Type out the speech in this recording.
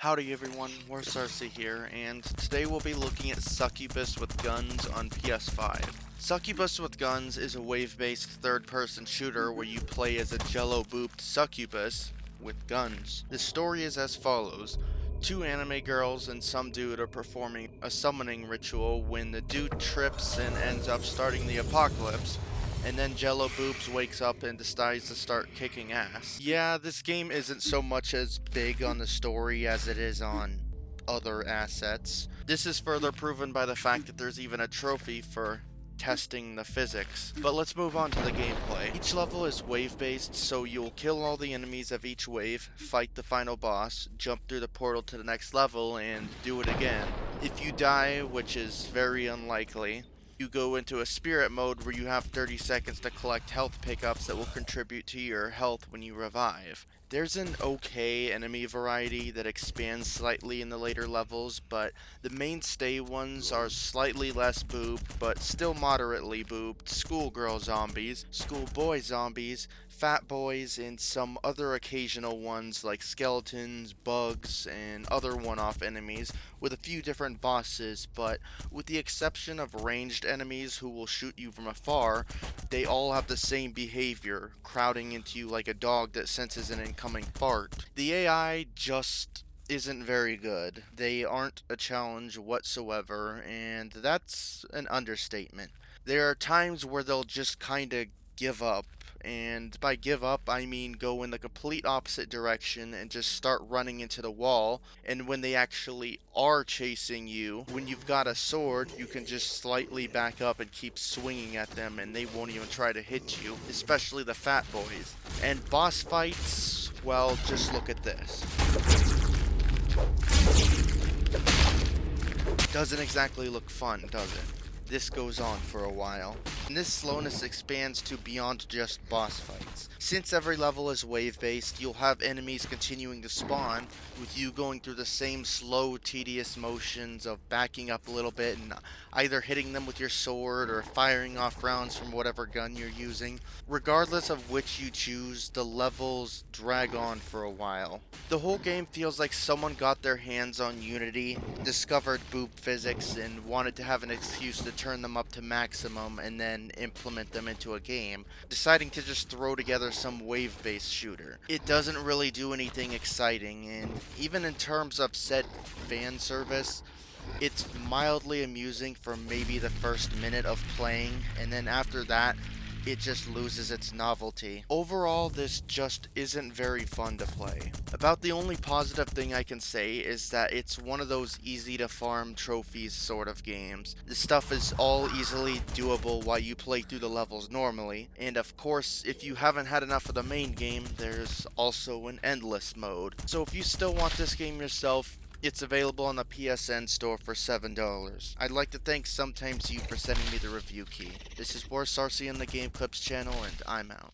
Howdy everyone, Warsarsy here, and today we'll be looking at Succubus with Guns on PS5. Succubus with Guns is a wave-based third-person shooter where you play as a jello-booped succubus with guns. The story is as follows. Two anime girls and some dude are performing a summoning ritual when the dude trips and ends up starting the apocalypse, and then Jello Boobs wakes up and decides to start kicking ass. Yeah, this game isn't so much as big on the story as it is on other assets. This is further proven by the fact that there's even a trophy for testing the physics. But let's move on to the gameplay. Each level is wave-based, so you'll kill all the enemies of each wave, fight the final boss, jump through the portal to the next level, and do it again. If you die, which is very unlikely, you go into a spirit mode where you have 30 seconds to collect health pickups that will contribute to your health when you revive. There's an okay enemy variety that expands slightly in the later levels, but the mainstay ones are slightly less booped, but still moderately booped, schoolgirl zombies, schoolboy zombies, fat boys, and some other occasional ones like skeletons, bugs, and other one-off enemies, with a few different bosses, but with the exception of ranged enemies who will shoot you from afar, they all have the same behavior, crowding into you like a dog that senses an incoming fart. The AI just isn't very good. They aren't a challenge whatsoever, and that's an understatement. There are times where they'll just kinda give up, and by give up I mean go in the complete opposite direction and just start running into the wall, and when they actually are chasing you, when you've got a sword, you can just slightly back up and keep swinging at them and they won't even try to hit you, especially the fat boys. And boss fights, well, just look at this. Doesn't exactly look fun, does it? This goes on for a while. And this slowness expands to beyond just boss fights. Since every level is wave-based, you'll have enemies continuing to spawn, with you going through the same slow, tedious motions of backing up a little bit and either hitting them with your sword or firing off rounds from whatever gun you're using. Regardless of which you choose, the levels drag on for a while. The whole game feels like someone got their hands on Unity, discovered boop physics, and wanted to have an excuse to turn them up to maximum and then implement them into a game, deciding to just throw together some wave-based shooter. It doesn't really do anything exciting, and even in terms of said fan service, it's mildly amusing for maybe the first minute of playing, and then after that, it just loses its novelty. Overall, this just isn't very fun to play. About the only positive thing I can say is that it's one of those easy to farm trophies sort of games. This stuff is all easily doable while you play through the levels normally, and of course, if you haven't had enough of the main game, there's also an endless mode. So if you still want this game yourself, it's available on the PSN store for $7. I'd like to thank Sometimes You for sending me the review key. This is Warsarsy on the Game Clips channel, and I'm out.